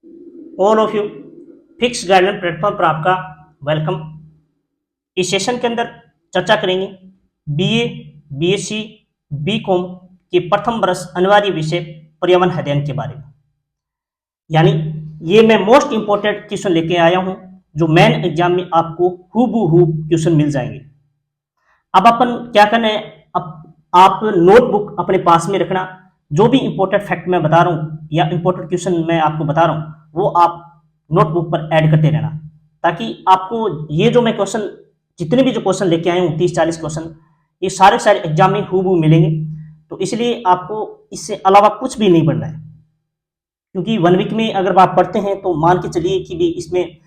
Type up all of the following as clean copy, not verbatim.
All of you, fix guideline platform पर आपका welcome. इस सेशन के अंदर चर्चा करेंगे बीए, बीएससी, बीकॉम के प्रथम वर्ष अनिवार्य विषय पर्यावरण अध्ययन के बारे में। यानी ये मैं मोस्ट इंपोर्टेंट क्वेश्चन लेके आया हूं जो मेन एग्जाम में आपको हूबहू क्वेश्चन मिल जाएंगे। अब अपन क्या करना है, अब आप नोटबुक अपने पास में रखना। जो भी इंपॉर्टेंट फैक्ट मैं बता रहा हूँ या इंपॉर्टेंट क्वेश्चन मैं आपको बता रहा हूँ वो आप नोटबुक पर ऐड करते रहना, ताकि आपको ये जो मैं क्वेश्चन, जितने भी जो क्वेश्चन लेके आए हूँ 30-40 क्वेश्चन, ये सारे सारे एग्जाम में हूबहू मिलेंगे। तो इसलिए आपको इससे अलावा कुछ भी नहीं पढ़ना है, क्योंकि 1 वीक में अगर आप पढ़ते हैं तो मान के चलिए कि भी इसमें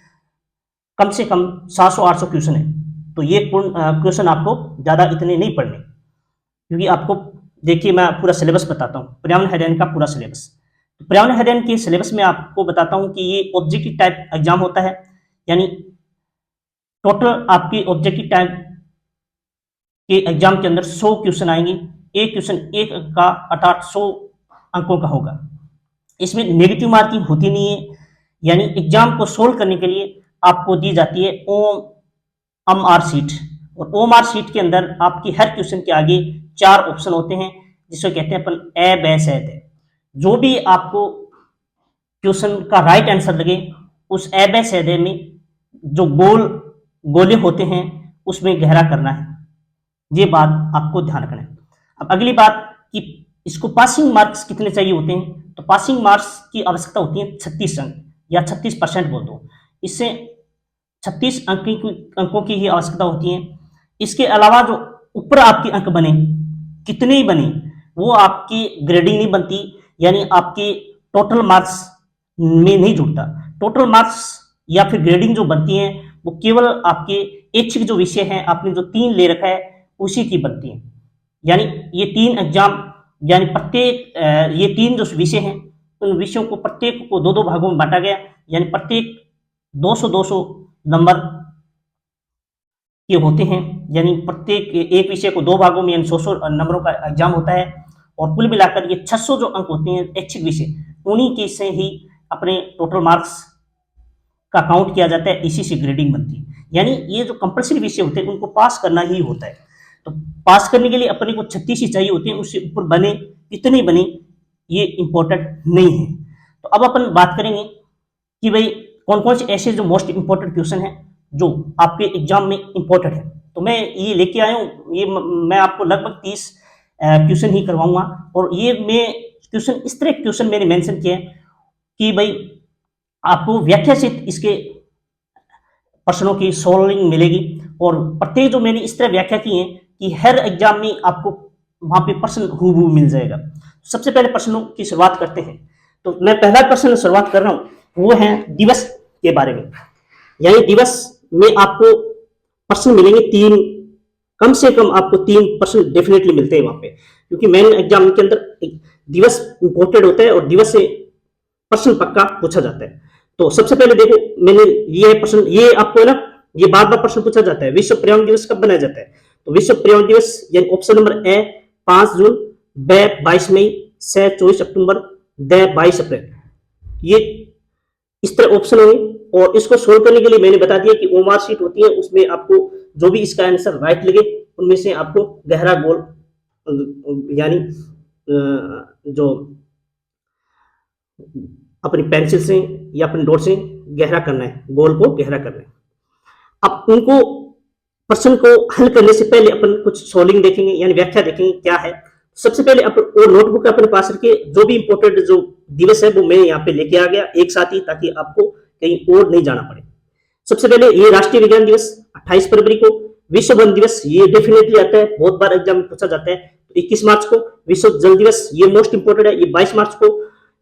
कम से कम 700-800 क्वेश्चन है। तो ये क्वेश्चन आपको ज़्यादा इतने नहीं पढ़ने, क्योंकि आपको देखिए मैं पूरा सिलेबस बताता हूँ, पर्यावरण अध्ययन का पूरा सिलेबस। तो पर्यावरण अध्ययन के सिलेबस में आपको बताता हूँ कि ये ऑब्जेक्टिव टाइप एग्जाम होता है। यानी टोटल आपकी ऑब्जेक्टिव टाइप के एग्जाम के अंदर 100 क्वेश्चन आएंगे। एक क्वेश्चन 1 अंक का अर्थात 100 अंकों का होगा। इसमें नेगेटिव मार्किंग होती नहीं है। यानी एग्जाम को सोल्व करने के लिए आपको दी जाती है OMR शीट, और OMR शीट के अंदर आपकी हर क्वेश्चन के आगे 4 ऑप्शन होते हैं, जिसको कहते हैं अपन ए ब स द। जो भी आपको क्वेश्चन का राइट आंसर लगे उस ए ब स द में जो गोले होते हैं उसमें गहरा करना है। ये बात आपको ध्यान रखना है। अब अगली बात कि इसको पासिंग मार्क्स कितने चाहिए होते हैं, तो पासिंग मार्क्स की आवश्यकता होती है 36 अंक या 36% बोल दो। इससे 36 अंकों की ही आवश्यकता होती है। इसके अलावा जो ऊपर आपके अंक बने, कितने ही बने, वो आपकी ग्रेडिंग नहीं बनती, यानी आपके टोटल मार्क्स में नहीं जुड़ता। टोटल मार्क्स या फिर ग्रेडिंग जो बनती है वो केवल आपके ऐच्छिक जो विषय हैं, आपने जो 3 ले रखा है उसी की बनती है। यानी ये 3 एग्जाम, यानी प्रत्येक ये 3 जो विषय हैं उन विषयों को प्रत्येक को 2-2 भागों में बांटा गया। यानी प्रत्येक 200-200 नंबर के होते हैं। यानी प्रत्येक एक विषय को 2 भागों में यानी 100 नंबरों का एग्जाम होता है। और कुल मिलाकर ये 600 जो अंक होते हैं ऐच्छिक विषय, उन्हीं के से ही अपने टोटल मार्क्स का काउंट किया जाता है, इसी से ग्रेडिंग बनती है। यानी ये जो कंपल्सरी विषय होते हैं उनको पास करना ही होता है। तो पास करने के लिए अपने को 36 ही चाहिए होते हैं, उससे ऊपर बने कितने बने ये इंपॉर्टेंट नहीं है। तो अब अपन बात करेंगे कि भाई कौन कौन से ऐसे जो मोस्ट इंपॉर्टेंट क्वेश्चन है जो आपके एग्जाम में इंपॉर्टेंट है। तो मैं ये लेके आया हूँ, ये मैं आपको लगभग 30 क्वेश्चन ही करवाऊंगा। और ये मैं क्वेश्चन इस तरह क्वेश्चन मैंने मेंशन किया है कि भाई आपको व्याख्या से इसके प्रश्नों की सॉल्विंग मिलेगी। और प्रत्येक जो मैंने इस तरह व्याख्या की है कि हर एग्जाम में आपको वहां पे प्रश्न हूबहू मिल जाएगा। सबसे पहले प्रश्नों की शुरुआत करते हैं। तो मैं पहला प्रश्न शुरुआत कर रहा हूं, वो है दिवस के बारे में। यानी दिवस में आपको प्रश्न मिलेंगे 3, कम से कम आपको 3 प्रश्न डेफिनेटली मिलते हैं वहां पे, क्योंकि मेन एग्जाम के अंदर दिवस इंपोर्टेड होता है और दिवस से प्रश्न पक्का पूछा जाता है। तो सबसे पहले देखो, मैंने ये प्रश्न, ये आपको है ना, ये बार बार प्रश्न पूछा जाता है, विश्व पर्यावरण दिवस कब मनाया जाता है। तो विश्व पर्यावरण दिवस यानी ऑप्शन नंबर ए 5 जून, ब 22 मई, स 24 अक्टूबर, द 22 अप्रैल। ये इस तरह ऑप्शन होंगे। और इसको सोल्व करने के लिए मैंने बता दिया कि ओमार शीट होती है, उसमें आपको जो भी इसका आंसर राइट लगे उनमें से आपको गहरा गोल यानी जो अपनी पेंसिल से या अपने डॉट से गहरा करना है, गोल को गहरा करना है। अब उनको प्रश्न को हल करने से पहले अपन कुछ सोल्विंग देखेंगे, यानी व्याख्या देखेंगे क्या है। सबसे पहले अपन वो नोटबुक अपने पास रखिए, जो भी इंपोर्टेंट जो दिवस है वो मैं यहाँ पे लेके आ गया एक साथ ही, ताकि आपको कहीं और नहीं जाना पड़े। सबसे पहले ये राष्ट्रीय विज्ञान दिवस 28 फरवरी को। विश्व वन दिवस ये डेफिनेटली आता है, बहुत बार एग्जाम में पूछा जाता है। तो 21 मार्च को। विश्व जल दिवस ये मोस्ट इंपोर्टेंट है, ये 22 मार्च को।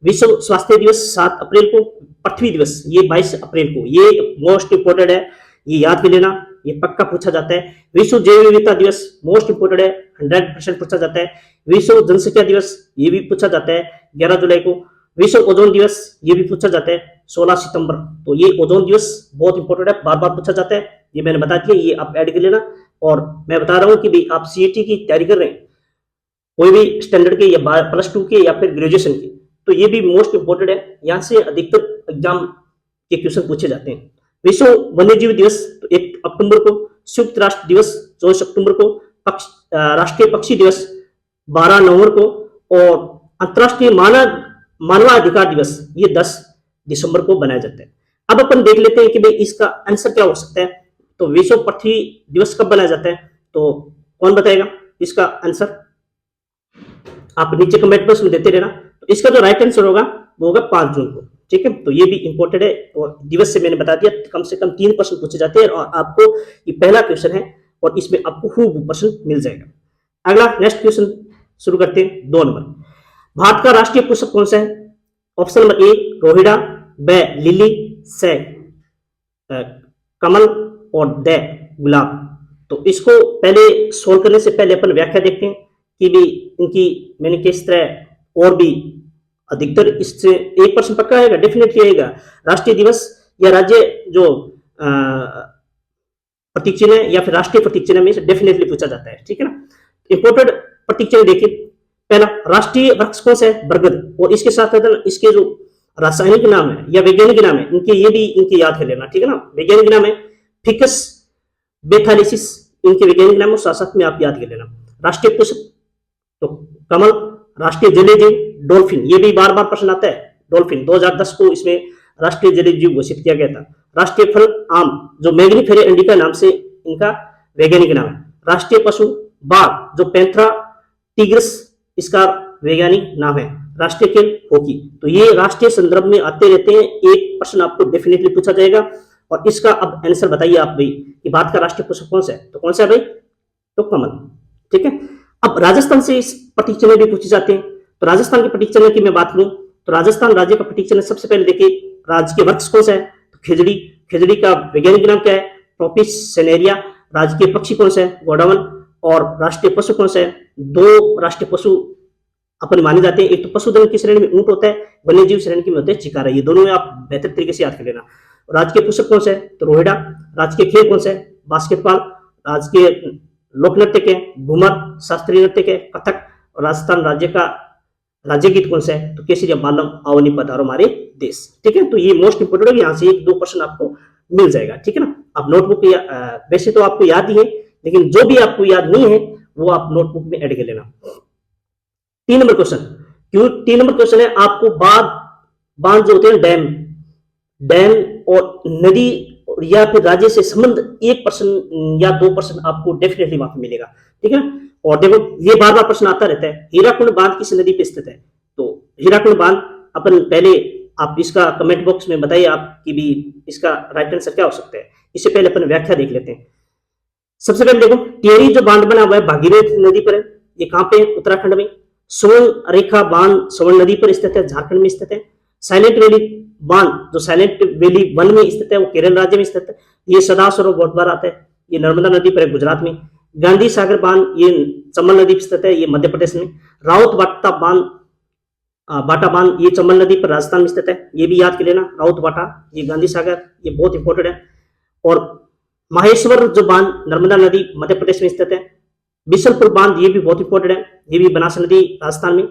विश्व स्वास्थ्य दिवस 7 अप्रैल को। पृथ्वी दिवस ये 22 अप्रैल को, ये मोस्ट इंपोर्टेंट है, ये याद कर लेना, ये पक्का पूछा जाता है। विश्व जैव विविधता दिवस मोस्ट इंपोर्टेंट है, 100% पूछा जाता है। विश्व जनसंख्या दिवस ये भी पूछा जाता है 11 जुलाई को। विश्व ओजोन दिवस ये भी पूछा जाता है 16 सितंबर। तो ये ओजोन दिवस बहुत इंपॉर्टेंट है, बार बार पूछा जाता है, ये मैंने बता दिया, ये आप ऐड कर लेना। और मैं बता रहा हूँ कि भाई आप सीईटी की तैयारी कर रहे हैं, कोई भी स्टैंडर्ड के या +2 के या फिर ग्रेजुएशन के, तो ये भी मोस्ट इंपोर्टेंट है। यहाँ से अधिकतर एग्जाम के क्वेश्चन पूछे जाते हैं। विश्व वन्यजीव दिवस तो 1 अक्टूबर को, संयुक्त राष्ट्र दिवस 24 अक्टूबर को, राष्ट्रीय पक्षी दिवस 12 नवंबर को, और अंतर्राष्ट्रीय मानवाधिकार दिवस ये 10 दिसंबर को बनाया जाता है। अब अपन देख लेते हैं कि भाई इसका आंसर क्या हो सकता है। तो विश्व पृथ्वी दिवस कब बनाया जाता है, तो कौन बताएगा इसका आंसर? आप नीचे कमेंट बॉक्स में देते रहना। तो इसका जो राइट आंसर होगा वो होगा 5 जून को। ठीक है, तो ये भी इंपॉर्टेंट है, और दिवस से मैंने बता दिया कम से कम 3 प्रश्न पूछे जाते हैं, और आपको ये पहला क्वेश्चन है और इसमें आपको खूब प्रश्न मिल जाएगा। अगला नेक्स्ट क्वेश्चन शुरू करते हैं। 2 नंबर, भारत का राष्ट्रीय पुष्प कौन सा है? ऑप्शन नंबर ए रोहिड़ा, ब लिली, से कमल, और द गुलाब। तो इसको पहले सोल्व करने से पहले अपन व्याख्या देखते हैं कि भी इनकी मैंने किस तरह, और भी अधिकतर इससे 1% पक्का आएगा, डेफिनेटली आएगा। राष्ट्रीय दिवस या राज्य जो प्रतीक चिन्ह है या फिर राष्ट्रीय प्रतीक चिन्ह में से डेफिनेटली पूछा जाता है। ठीक है ना, इंपोर्टेड प्रतीक चिन्ह देखिए। पहला, राष्ट्रीय वृक्ष कौन सा है? बरगद। और इसके साथ इसके जो रासायनिक नाम है या वैज्ञानिक नाम है इनके, ये भी इनके याद कर लेना। ठीक है ना, वैज्ञानिक नाम है फिकस बेथालिसिस, इनके वैज्ञानिक नाम साथ साथ में आप याद कर लेना। राष्ट्रीय पुष्प तो कमल, राष्ट्रीय जलीय जीव डॉल्फिन, ये भी बार बार प्रश्न आता है। डॉल्फिन 2010 को इसमें राष्ट्रीय जलीय जीव घोषित किया गया था। राष्ट्रीय फल आम, जो मैग्नीफेरा इंडिका नाम से इनका वैज्ञानिक नाम है। राष्ट्रीय पशु बाघ, जो पैंथरा टिग्रिस इसका वैज्ञानिक नाम है। राष्ट्रीय खेल हॉकी। तो ये राष्ट्रीय संदर्भ में आते रहते हैं, एक प्रश्न आपको डेफिनेटली पूछा जाएगा। और इसका अब आंसर बताइए आप भाई कि भारत का राष्ट्रीय पुष्प कौन सा है? तो कौन सा है भाई? तो कमल। ठीक है, अब राजस्थान से इस प्रतीक चिन्ह भी पूछे जाते हैं। तो राजस्थान के प्रतीक चिन्ह की मैं बात करूं तो राजस्थान राज्य का प्रतीक चिन्ह सबसे पहले देखिए, राज्य के वृक्ष कौन सा है? तो खिजड़ी। खिजड़ी का वैज्ञानिक नाम क्या है? प्रोपिस सेनेरिया। राज्य के पक्षी कौन सा है? गोडावन। और राष्ट्रीय पशु कौन सा है? 2 राष्ट्रीय पशु अपन माने जाते हैं, एक तो पशुधन की श्रेणी में ऊंट होता है, वन्य जीव श्रेणी में होते हैं चिकारा। ये दोनों आप बेहतर तरीके से याद कर लेना। राज्य के पुस्तक कौन सा है? तो रोहिड़ा। राज्य के खेल कौन सा है? बास्केटबॉल। राज्य के लोक नृत्य के घूमर, शास्त्रीय नृत्य के कथक। और राजस्थान राज्य का राज्य गीत कौन सा है? तो केसरिया बालम आवनी पधारो हमारे देश। ठीक है, तो ये मोस्ट इंपोर्टेंट है, यहाँ से 1-2 प्रश्न आपको मिल जाएगा। ठीक है ना, आप नोटबुक वैसे तो आपको याद ही है, लेकिन जो भी आपको याद नहीं है वो आप नोटबुक में ऐड कर लेना। 3 नंबर क्वेश्चन, क्यों 3 नंबर क्वेश्चन है, आपको बांध जो होते हैं डैम और नदी या फिर राज्य से संबंध 1% या 2% आपको डेफिनेटली वहां पे मिलेगा। ठीक है, और देखो ये बार बार प्रश्न आता रहता है, हीराकुंड बांध किस नदी पे स्थित है? तो हीराकुंड बांध अपन पहले आप इसका कमेंट बॉक्स में बताइए आप कि भी इसका राइट आंसर क्या हो सकता है। इससे पहले अपन व्याख्या देख लेते हैं। सबसे पहले देखो, टिहरी जो बांध बना हुआ है भागीरथी नदी पर है, ये कहां पे है? उत्तराखंड में। स्वर्ण रेखा बांध स्वर्ण नदी पर स्थित है, झारखंड में स्थित है। साइलेंट वैली बांध जो साइलेंट वैली वन में स्थित है वो केरल राज्य में स्थित है। ये सदा सरोवर बहुत बार आता है, ये नर्मदा नदी पर है गुजरात में। गांधी सागर बांध ये चंबल नदी पर स्थित है, ये मध्य प्रदेश में। राउत बाटा बांध ये चंबल नदी पर राजस्थान में स्थित है, ये भी याद कर लेना। राउत बाटा, ये गांधी सागर, ये बहुत इंपॉर्टेंट है। और माहेश्वर जो बांध नर्मदा नदी मध्य प्रदेश में स्थित है। बिशनपुर बांध ये भी बहुत इंपॉर्टेंट है, ये भी बनास नदी राजस्थान में।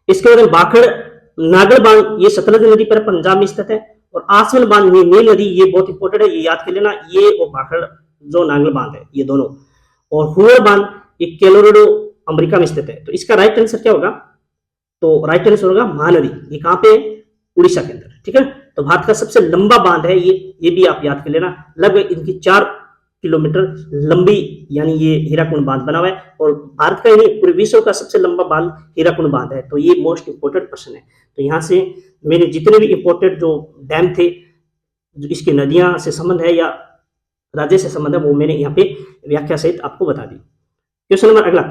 इसके बाद बाखड़ नागल बांध ये सतलज नदी पर पंजाब में स्थित है। और आसवन बांध नील नदी ये बहुत इंपॉर्टेंट है, ये याद कर लेना। ये और बाखड़ जो नागल बांध है ये दोनों। और हुअर बांध ये कोलोराडो अमेरिका में स्थित है। तो इसका राइट आंसर क्या होगा? तो राइट आंसर होगा महानदी। ये कहां पे? उड़ीसा के अंदर। ठीक है, तो भारत का सबसे लंबा बांध है ये भी आप याद कर लेना। लगभग इनकी 4 किलोमीटर लंबी यानी ये हीराकुंड बांध बना हुआ है। और भारत का ही पूरे विश्व का सबसे लंबा बांध हीराकुंड बांध है। तो ये मोस्ट इंपोर्टेंट क्वेश्चन है। तो यहाँ से मैंने जितने भी इंपोर्टेंट जो डैम थे, जो इसकी नदियां से संबंध है या राज्य से संबंध है, वो मैंने यहाँ पे व्याख्या सहित आपको बता दी। क्वेश्चन नंबर अगला,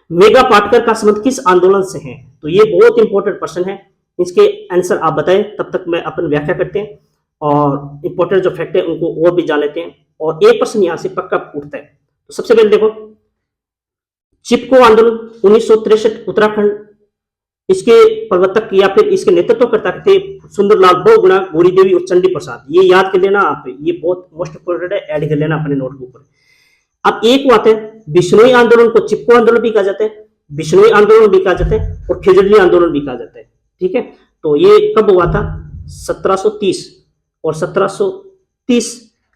मेगा पाटकर का संबंध किस आंदोलन से है? तो ये बहुत इंपॉर्टेंट प्रश्न है, इसके आंसर आप बताएं, तब तक मैं अपन व्याख्या करते हैं और इंपॉर्टेंट जो फैक्ट है उनको और भी जान लेते हैं। और एक प्रश्न यहां से पक्का उठता है। तो सबसे पहले देखो, चिपको आंदोलन 1963 उत्तराखंड, इसके प्रवर्तक या फिर इसके नेतृत्वकर्ता थे सुंदरलाल बहुगुणा, गौरी देवी और चंडी प्रसाद। ये याद कर लेना आप, ये बहुत मोस्ट इंपोर्टेंट है, ऐड कर लेना अपने नोटबुक पर। अब एक बात है, बिश्नोई आंदोलन को चिपको आंदोलन भी कहा जाता है, बिश्नोई आंदोलन भी कहा जाता है और खिजड़ी आंदोलन भी कहा जाता है। ठीक है, तो ये कब हुआ था? 1730 और 1730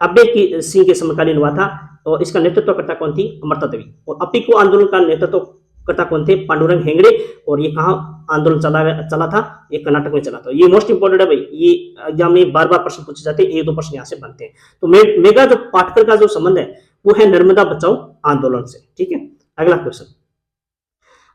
अब्बे की सिंह के समकालीन हुआ था। और इसका नेतृत्वकर्ता कौन थी? अमृता देवी। और अप्पिको आंदोलन का नेतृत्वकर्ता कौन थे? पांडुरंग हेगड़े। और ये कहाँ आंदोलन चला था? ये कर्नाटक में चला था। ये मोस्ट इंपोर्टेंट है भाई, ये एग्जाम में बार बार प्रश्न पूछे जाते हैं, 1-2 प्रश्न यहाँ से बनते हैं। तो मेगा जो पाटकर का जो संबंध है वो है नर्मदा बचाओ आंदोलन से। ठीक है, अगला क्वेश्चन।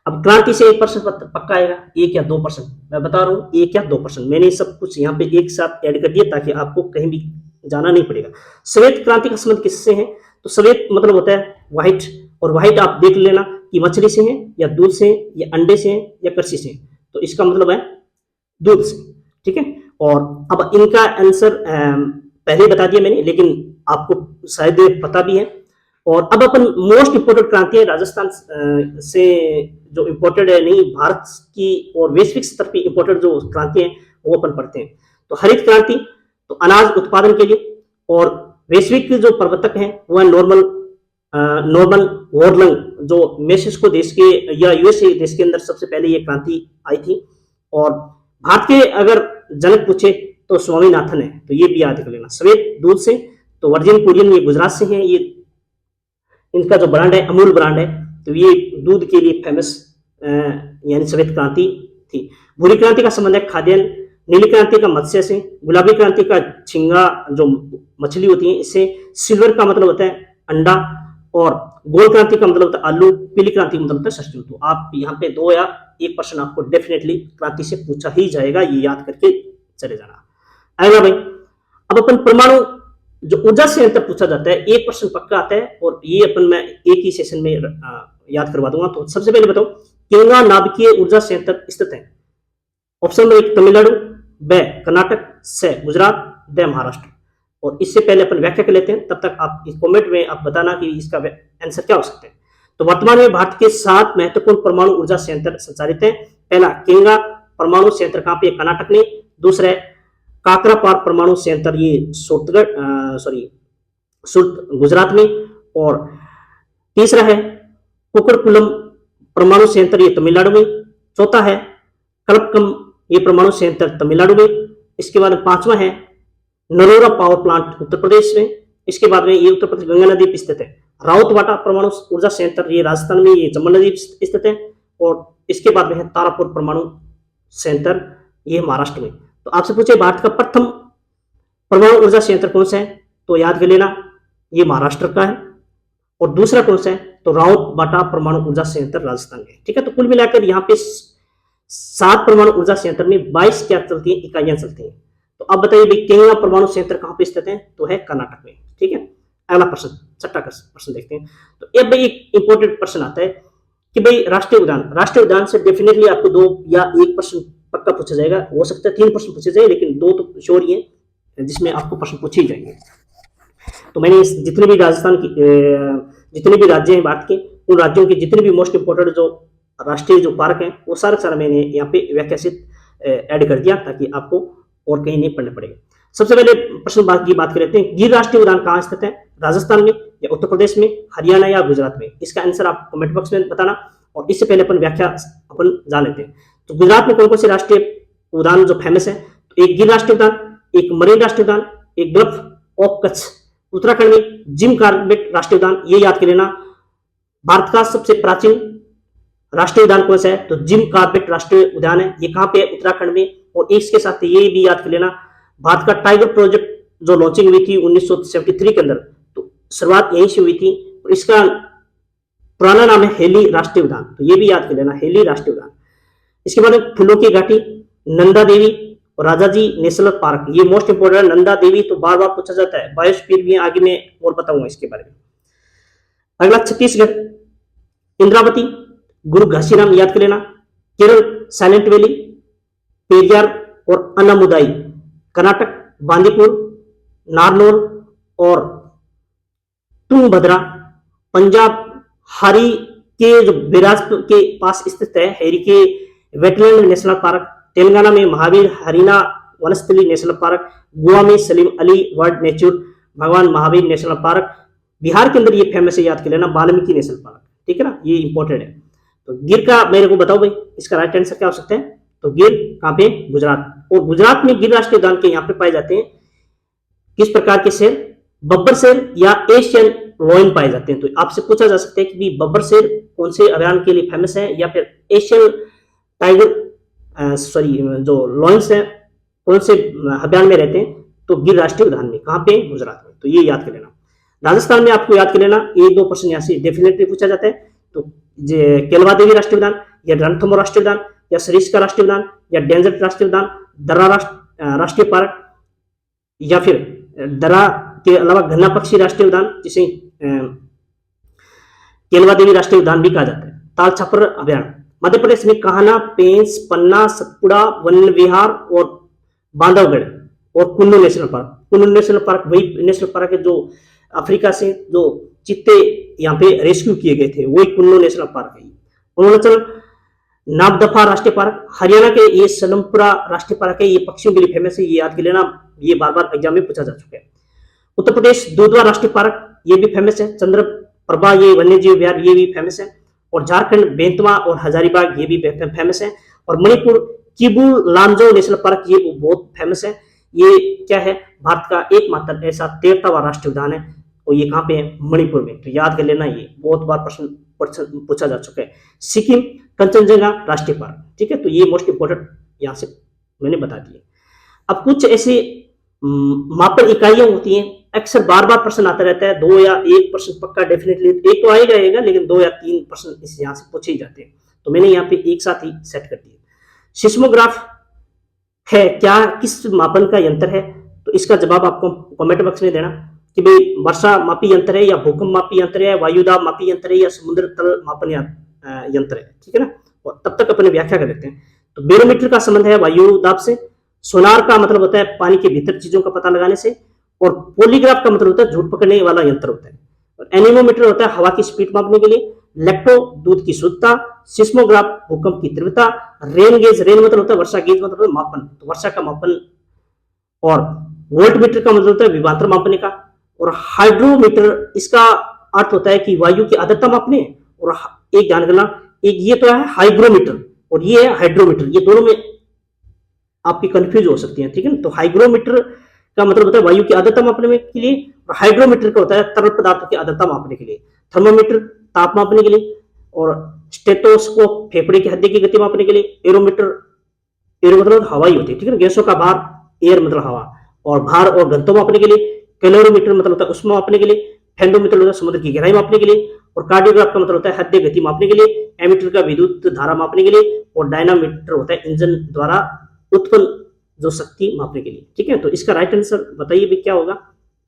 अब क्रांति से 1% पक्का आएगा, 1 या 2%। मैं बता रहा हूँ 1 या 2%। मैंने सब कुछ यहाँ पे एक साथ ऐड कर दिया ताकि आपको कहीं भी जाना नहीं पड़ेगा। श्वेत क्रांति का संबंध किससे है? तो श्वेत मतलब होता है व्हाइट, और व्हाइट आप देख लेना कि मछली से है या दूध से है या अंडे से है या कृषि से है। तो इसका मतलब है दूध से। ठीक है, और अब इनका आंसर पहले बता दिया मैंने, लेकिन आपको शायद पता भी है। और अब अपन मोस्ट इंपोर्टेंट क्रांति है राजस्थान से जो इंपोर्टेड है, नहीं भारत की और वैश्विक स्तर पर इंपोर्टेड जो क्रांति है वो अपन पढ़ते हैं। तो हरित क्रांति तो अनाज उत्पादन के लिए, और वैश्विक जो प्रवर्तक है वो है नॉर्मन वोरलंग, जो मेक्सिको देश के या यूएसए देश के अंदर सबसे पहले ये क्रांति आई थी। और भारत के अगर जनक पूछे तो स्वामीनाथन है, तो ये भी याद कर लेना। श्वेत दूध से, तो वर्जिन कुरियन ये गुजरात से है, ये इनका जो ब्रांड है अमूल ब्रांड है, तो ये दूध के लिए फेमस यानी श्वेत क्रांति थी। भूरी क्रांति का संबंध है खाद्यान्न, नीली क्रांति का मत्स्य से, गुलाबी क्रांति का झींगा जो मछली होती है इससे, सिल्वर का मतलब होता है अंडा, और गोल्ड क्रांति का मतलब होता है आलू, पीली क्रांति का मतलब होता है सरसों। तो आप यहाँ पे 2 या 1% आपको डेफिनेटली क्रांति से पूछा ही जाएगा, ये याद करके चले जाना। आएगा भाई। अब अपन परमाणु जो ऊर्जा संयंत्र पूछा जाता है 1% पक्का आता है, और ये अपन मैं एक ही सेशन में याद करवा दूंगा। तो सबसे पहले बताओ किंगा नाभिकीय ऊर्जा संयंत्र स्थित है? ऑप्शन नंबर 1 तमिलनाडु, ब कर्नाटक, स गुजरात, द महाराष्ट्र। और इससे पहले अपन व्याख्या कर लेते हैं, तब तक आप इस कमेंट में आप बताना कि इसका आंसर क्या हो सकता है। तो वर्तमान में भारत के 7 महत्वपूर्ण परमाणु ऊर्जा संयंत्र संचालित हैं। पहला किंगा परमाणु संयंत्र कहां पे? कर्नाटक में। दूसरा काकरापार परमाणु संयंत्र, ये सुरत गुजरात में। और तीसरा है कुकड़कुलम परमाणु संयंत्र, ये तमिलनाडु में। चौथा है कलपकम, ये परमाणु संयंत्र तमिलनाडु में। इसके बाद 5वां है नरोरा पावर प्लांट उत्तर प्रदेश में। इसके बाद में ये उत्तर प्रदेश गंगा नदी पर स्थित है। राउतवाटा परमाणु ऊर्जा संयंत्र ये राजस्थान में, ये चंबल नदी पर स्थित है। और इसके बाद में है तारापुर परमाणु संयंत्र, ये महाराष्ट्र में। तो आपसे पूछे भारत का प्रथम परमाणु ऊर्जा संयंत्र कौन सा है? तो याद कर लेना ये महाराष्ट्र का है। और दूसरा कौन सा है? तो राउतवाटा परमाणु ऊर्जा संयंत्र राजस्थान में। ठीक है, तो कुल मिलाकर यहाँ पे 7 परमाणु ऊर्जा संयंत्र में 22 क्या चलती है? इकाइयां चलती हैं। तो अब बताइए भाई केंगा परमाणु संयंत्र कहां पे स्थित है? तो है कर्नाटक में। ठीक है, अगला प्रश्न, छठा प्रश्न देखते हैं। तो अब भाई एक इंपॉर्टेंट प्रश्न आता है कि भाई राष्ट्रीय उद्यान से डेफिनेटली आपको 2 या 1% पक्का पूछा जाएगा। हो सकता है 3 प्रश्न पूछे जाए, लेकिन 2 तो श्योर ही है जिसमें आपको प्रश्न पूछे ही जाएंगे। तो मैंने जितने भी जितने भी राज्य हैं भारत के, उन राज्यों के जितने भी मोस्ट इंपोर्टेंट जो राष्ट्रीय जो पार्क हैं वो सारा मैंने यहाँ पे व्याख्यासित ऐड कर दिया ताकि आपको और कहीं नहीं पढ़ने पड़ेगा। सबसे पहले प्रश्न की बात कर लेते हैं, गिर राष्ट्रीय उद्यान कहाँ स्थित है? राजस्थान में या उत्तर प्रदेश में, हरियाणा या गुजरात में? इसका आंसर आप कमेंट बॉक्स में बताना। और इससे पहले अपन व्याख्या अपन जान लेते हैं। तो गुजरात में कौन कौन से राष्ट्रीय उद्यान जो फेमस है? तो एक गिर राष्ट्रीय उद्यान, एक मरीन राष्ट्रीय उद्यान, एक गल्फ ऑफ कच्छ। उत्तराखंड में जिम कॉर्बेट राष्ट्रीय उद्यान, ये याद कर लेना। भारत का सबसे प्राचीन राष्ट्रीय उद्यान कौन सा है? तो जिम कॉर्बेट राष्ट्रीय उद्यान है। ये कहां पे है? उत्तराखंड में। और इसके साथ ये भी याद कर लेना, भारत का टाइगर प्रोजेक्ट जो लॉन्चिंग हुई थी 1973 के अंदर, तो शुरुआत यहीं से हुई थी। और इसका पुराना नाम है हेली राष्ट्रीय उद्यान, तो ये भी याद कर लेना, हेली राष्ट्रीय उद्यान। इसके बाद फूलों की घाटी, नंदा देवी और राजाजी नेशनल पार्क, ये मोस्ट इंपोर्टेंट है। नंदा देवी तो बार बार पूछा जाता है, बायोस्फीयर भी आगे मैं और बताऊंगा इसके बारे में। अगला छत्तीसगढ़, इंद्रावती, गुरु घासीराम याद कर लेना। केरल साइलेंट वैली, पेरियार और अन्नामुदाई। कर्नाटक बांदीपुर, नारनौल और तुंगभद्रा। पंजाब हरी के जो बिलासपुर के पास स्थित है, हेरी के वेटलैंड नेशनल पार्क। तेलंगाना में महावीर हरिना वनस्थली नेशनल पार्क। गोवा में सलीम अली वर्ल्ड नेचर भगवान महावीर नेशनल पार्क। बिहार के अंदर ये फेमस है, याद कर लेना, वाल्मीकि नेशनल पार्क। ठीक है ना, ये इंपॉर्टेंट है। तो गिर का मेरे को बताओ भाई, इसका राइट आंसर क्या हो सकता है? तो गिर कहाँ पे, गुजरात। और गुजरात में गिर राष्ट्रीय उद्यान के यहाँ पे पाए जाते हैं किस प्रकार के शेर, बब्बर शेर या एशियन लॉयन पाए जाते हैं। तो आपसे पूछा जा सकता है कि बब्बर शेर कौन से अभ्यारण्य के लिए फेमस है, या फिर एशियन टाइगर सॉरी जो लॉयंस है कौन से अभ्यारण्य में रहते हैं, तो गिर राष्ट्रीय उद्यान में, कहाँ पे, गुजरात में। तो ये याद कर लेना। राजस्थान में आपको याद कर लेना, 1-2% यहाँ से डेफिनेटली पूछा जाता है। तो केलवा देवी राष्ट्रीय उद्यान, या रणथंभौर राष्ट्रीय उद्यान, या सरिस्का राष्ट्रीय उद्यान, या डेंजर राष्ट्रीय उद्यान, दर्रा राष्ट्रीय पार्क, या फिर दर्रा के अलावा घना पक्षी राष्ट्रीय उद्यान जिसे केलवा देवी राष्ट्रीय उद्यान भी कहा जाता है। ताल छापर अभ्यारण्य मध्य प्रदेश में कान्हा, पेंच, पन्ना, सतपुड़ा, वन विहार और बांधवगढ़ और Kullu national park. Kullu national park वही नेशनल पार्क है जो अफ्रीका से जो चित्ते यहाँ पे रेस्क्यू किए गए थे, वही कुल्लू नेशनल पार्क है। अरुणाचल नागदफा राष्ट्रीय पार्क, हरियाणा के ये सलमपुरा राष्ट्रीय पार्क है, ये पक्षियों के लिए फेमस है, ये याद कर लेना, ये बार बार एग्जाम में पूछा जा चुका है। उत्तर प्रदेश दुधवा राष्ट्रीय पार्क, ये भी फेमस है। चंद्रप्रभा ये वन्यजीव विहार, ये भी फेमस है। और झारखंड बेंतवा और हजारीबाग, ये भी फेमस है। और मणिपुर किबू लामजो नेशनल पार्क, ये बहुत फेमस है। ये क्या है, भारत का एकमात्र ऐसा 13वां राष्ट्रीय उद्यान है, और ये कहाँ पे है, मणिपुर में। तो याद कर लेना, ये बहुत बार प्रश्न पूछा जा चुका है। सिक्किम कंचनजंगा राष्ट्रीय पार्क, ठीक है। तो ये मोस्ट इंपोर्टेंट यहाँ से मैंने बता दिए। अब कुछ ऐसे मापन इकाइयां होती हैं, अक्सर बार बार प्रश्न आता रहता है, 2 या 1% पक्का डेफिनेटली, एक तो आएगा लेकिन 2 या 3% इस यहाँ से पूछे ही जाते हैं। तो मैंने यहाँ पे एक साथ ही सेट कर दिया। सिस्मोग्राफ है क्या, किस मापन का यंत्र है, तो इसका जवाब आपको कमेंट बॉक्स में देना कि भाई वर्षा मापी यंत्र है, या भूकंप मापी यंत्र है, वायुदाब मापी यंत्र है, या समुद्र तल मापन यंत्र है, ठीक है ना। और तब तक अपने व्याख्या कर लेते हैं। तो बैरोमीटर का संबंध है वायुदाब से, सोनार का मतलब होता है पानी के भीतर चीजों का पता लगाने से, और पॉलीग्राफ का मतलब होता है झूठ पकड़ने वाला यंत्र होता है, और एनीमोमीटर होता है हवा की स्पीड मापने के लिए, लेप्टो दूध की शुद्धता, सिस्मोग्राफ भूकंप की तीव्रता, रेन गेज, रेन मतलब होता है वर्षा, गेज मतलब होता है मापन, तो वर्षा का मापन, और वोल्टमीटर का मतलब होता है विभवांतर मापने का, और हाइड्रोमीटर इसका अर्थ होता है कि वायु की आर्द्रता मापने, और एक ध्यान करना, एक ये तो है हाइग्रोमीटर और ये है हाइड्रोमीटर, ये दोनों में आपकी कंफ्यूज हो सकती है, ठीक है ना। तो हाइग्रोमीटर का मतलब होता है वायु की आर्द्रता मापने के लिए, और हाइड्रोमीटर का होता है तरल पदार्थों की आर्द्रता मापने के लिए, थर्मोमीटर ताप मापने के लिए, और स्टेथोस्कोप फेफड़े की हड्डी की गति मापने के लिए, एरोमीटर, एरो मतलब हवा ही होती है, ठीक है ना, गैसों का भार, एयर मतलब हवा, और भार और घनत्व मापने के लिए, कैलोरीमीटर मतलब होता है उष्मा मापने के लिए, फेंडोमीटर होता है समुद्र की गहराई मापने के लिए, और कार्डियोग्राफ का मतलब होता है हृदय गति मापने के लिए, एमीटर का विद्युत धारा मापने के लिए, और डायनामीटर होता है इंजन द्वारा उत्पन्न जो शक्ति मापने के लिए, ठीक है। तो इसका राइट आंसर बताइए भी क्या होगा।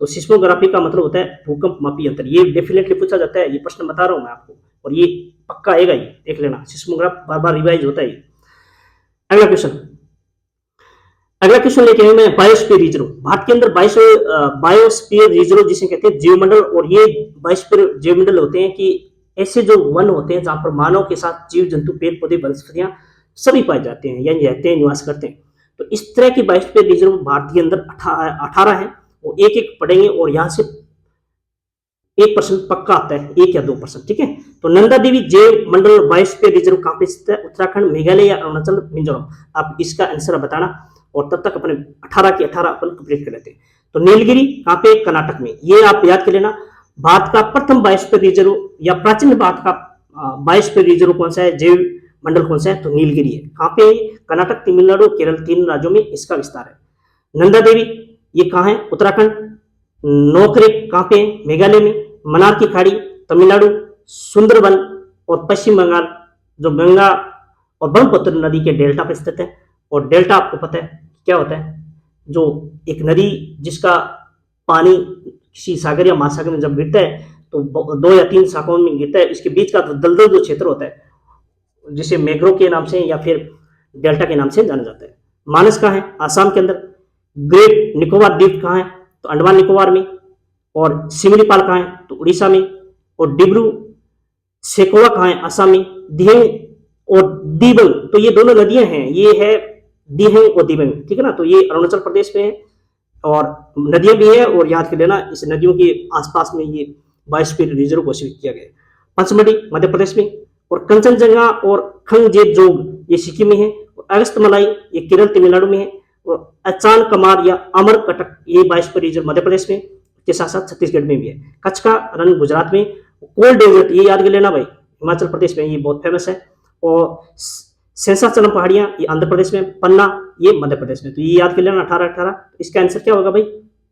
तो सिस्मोग्राफी का मतलब होता है भूकंप मापी यंत्र, ये डेफिनेटली पूछा जाता है, ये प्रश्न बता रहा हूं मैं आपको, और ये पक्का आएगा, ये देख लेना, सिस्मोग्राफ बार बार रिवाइज होता है। अगला क्वेश्चन लेके आए मैं, बायोस्फीयर रिजर्व। भारत के अंदर बायोस्फीयर रिजर्व जिसे कहते हैं जीवमंडल, और ये बायोस्फीयर जीवमंडल होते हैं कि ऐसे जो वन होते हैं जहां पर मानव के साथ जीव जंतु पेड़ पौधे वनस्पतियां सभी पाए जाते हैं, यानी रहते हैं, निवास करते हैं। तो इस तरह की बायोस्फीयर रिजर्व भारत के अंदर 18 है, वो एक एक पढ़ेंगे, और यहाँ से 1% पक्का आता है, 1 या 2%, ठीक है। तो नंदा देवी जैव मंडल बायोस्फीयर रिजर्व कहाँ पे स्थित है, उत्तराखंड, मेघालय या अरुणाचल, मिजोरम। आप इसका आंसर बताना, और तब तक अपने 18 के 18 अपन कंप्लीट कर लेते हैं। तो नीलगिरी कहाँ पे, कर्नाटक में, ये आप याद कर लेना। भारत का प्रथम बायोस्फीयर रिजर्व या प्राचीन भारत का बायोस्फीयर रिजर्व कौन सा है, जैव मंडल कौन सा है, तो नीलगिरी है। कहाँ पे, कर्नाटक, तमिलनाडु, केरल, 3 राज्यों में इसका विस्तार है। नंदा देवी ये कहाँ है, उत्तराखंड, नोकरेक कहाँ पे, मेघालय में, मनार की खाड़ी, तमिलनाडु, सुंदरबन और पश्चिम बंगाल, जो गंगा और ब्रह्मपुत्र नदी के डेल्टा पर स्थित है। और डेल्टा आपको पता है क्या होता है, जो एक नदी जिसका पानी किसी सागर या महासागर में जब गिरता है तो 2 या 3 शाखाओं में गिरता है, इसके बीच का दलदल जो क्षेत्र होता है जिसे मैग्रो के नाम से या फिर डेल्टा के नाम से जाना जाता है। मानस कहाँ है, आसाम के अंदर। ग्रेट निकोबार द्वीप कहाँ है, तो अंडमान निकोबार में। और सिमलीपाल कहाँ है, तो उड़ीसा में। और डिब्रू सेकोवा कहाँ है, असम में। दिहेंग और दिबंग, तो ये दोनों नदियां हैं, ये है दिहेंग और दिबंग, ठीक है ना। तो ये अरुणाचल प्रदेश में है, और नदियां भी है, और याद कर लेना इस नदियों के आसपास में ये बायोस्फीयर रिजर्व घोषित किया गया है। पंचमढ़ी मध्य प्रदेश में, और कंचनजंगा और खंगजेबजोग ये सिक्किम में है, अगस्त मलाई ये केरल तमिलनाडु में है, और अचान कमार या अमर कटक ये बाइस्पर रीजन मध्य प्रदेश में, के साथ साथ छत्तीसगढ़ में भी है। कच्छ का रण गुजरात में, कोल डेजर्ट ये याद कर लेना भाई, हिमाचल प्रदेश में ये बहुत फेमस है, और शेषाचलम पहाड़ियां ये आंध्र प्रदेश में, पन्ना ये मध्य प्रदेश में। तो ये याद कर लेना 18-18। इसका आंसर क्या होगा भाई,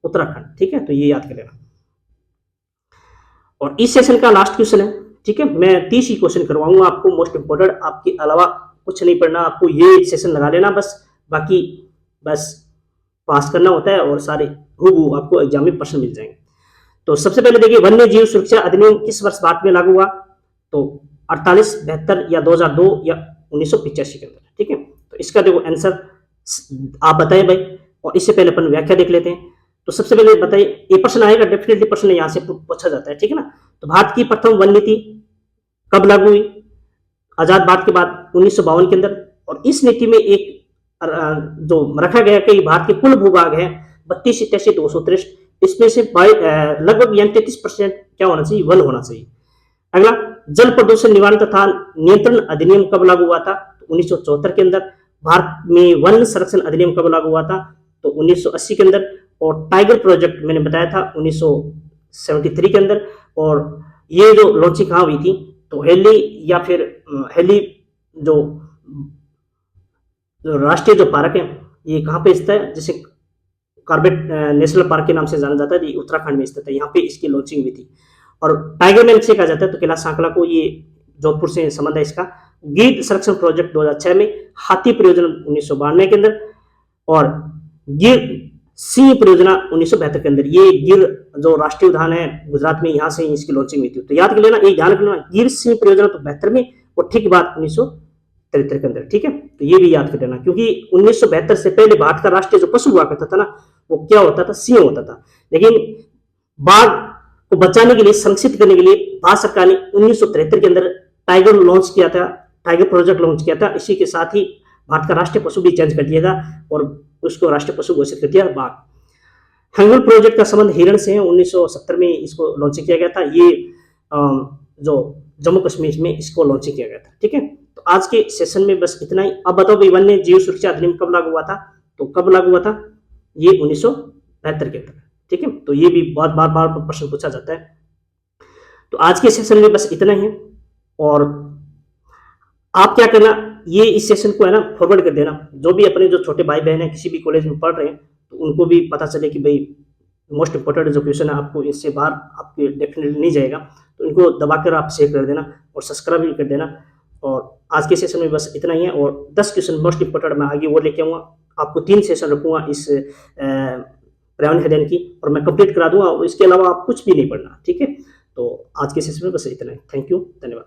उत्तराखंड। ठीक है, तो ये याद कर लेना। और इस सेशन का लास्ट क्वेश्चन है, ठीक है, मैं 30 ही क्वेश्चन करवाऊंगा आपको, मोस्ट इंपोर्टेंट, आपके अलावा कुछ नहीं पढ़ना, आपको ये सेशन लगा लेना बस, बाकी बस पास करना होता है और सारे हूबहू आपको एग्जाम में प्रश्न मिल जाएंगे। तो सबसे पहले देखिए, वन्य जीव सुरक्षा अधिनियम किस वर्ष भारत में लागू हुआ? तो 48, 72 या 2002 या 1985 के अंदर। ठीक है, तो इसका देखो आंसर आप बताएं भाई, और इससे पहले अपन व्याख्या देख लेते हैं। तो सबसे पहले बताइए, ये प्रश्न आएगा डेफिनेटली, प्रश्न यहाँ से पूछा जाता है। ठीक है ना, तो भारत की प्रथम वन नीति कब लागू हुई? आजाद भारत के बाद 1952 के अंदर। और इस नीति में एक जो रखा गया कि भारत के कुल भूभाग है 32, 87, 263, इसमें से लगभग 33% क्या होना चाहिए, वन होना चाहिए। अगला, जल प्रदूषण निवारण तथा नियंत्रण अधिनियम कब लागू हुआ था? तो 1974 के अंदर। भारत में वन संरक्षण अधिनियम कब लागू हुआ था? तो 1980 के अंदर। और टाइगर प्रोजेक्ट मैंने बताया था 1973 के अंदर। और ये जो लॉन्चिंग कहाँ हुई थी? तो हेली या फिर हेली जो राष्ट्रीय जो पार्क है ये कहाँ पे स्थित है, जैसे कॉर्बेट नेशनल पार्क के नाम से जाना जाता है, ये उत्तराखंड में स्थित है, यहाँ पे इसकी लॉन्चिंग हुई थी। और टाइगर मैन से कहा जाता है तो कैलाश सांकला को, ये जोधपुर से संबंध है इसका। गिर संरक्षण प्रोजेक्ट 2006 में, हाथी परियोजना 1992 के अंदर, और गिर सिंह परियोजना 1972 के अंदर। ये गिर जो राष्ट्रीय उद्यान है गुजरात में, यहाँ से इसकी लॉन्चिंग हुई थी। तो याद कर लेना, एक ध्यान कर लेना, गिर सिंह परियोजना तो 72 में, और ठीक बाद 1973 के अंदर। ठीक है, तो ये भी याद कर लेना, क्योंकि 1972 से पहले भारत का राष्ट्रीय जो पशु हुआ करता था ना, वो क्या होता था, सिंह होता था। लेकिन बाघ को बचाने के लिए, संरक्षित करने के लिए भारत सरकार ने 1973 के अंदर टाइगर लॉन्च किया था, टाइगर प्रोजेक्ट लॉन्च किया था। इसी के साथ ही भारत का राष्ट्रीय पशु भी चेंज कर दिया था और उसको राष्ट्रीय पशु घोषित कर दिया बाघ। हंगल प्रोजेक्ट का संबंध हिरण से है, 1970 में इसको लॉन्च किया गया था। ये जो जम्मू कश्मीर में इसको लॉन्च किया गया था। ठीक है, तो आज के सेशन में बस इतना ही। अब बताओ भाई, वन्य जीव सुरक्षा अधिनियम कब लागू हुआ था? तो कब लागू हुआ था? ये 1972 के अंदर। ठीक है, तो ये भी बहुत बार प्रश्न पूछा जाता है। तो आज के सेशन में बस इतना ही है। और आप क्या करना, ये इस सेशन को है ना फॉरवर्ड कर देना, जो भी अपने जो छोटे भाई बहन है किसी भी कॉलेज में पढ़ रहे हैं, तो उनको भी पता चले कि भाई मोस्ट इंपोर्टेंट जो क्वेश्चन है आपको इससे बाहर आपके डेफिनेटली नहीं जाएगा। तो इनको दबाकर आप शेयर कर देना और सब्सक्राइब भी कर देना। और आज के सेशन में बस इतना ही है। और 10 क्वेश्चन मोस्ट इंपोर्टेंट मैं आगे और लेके आऊँगा। आपको 3 सेशन रखूंगा इस पर्यावरण अध्ययन की, और मैं कंप्लीट करा दूंगा। और इसके अलावा आप कुछ भी नहीं पढ़ना। ठीक है, तो आज के सेशन में बस इतना ही। थैंक यू, धन्यवाद।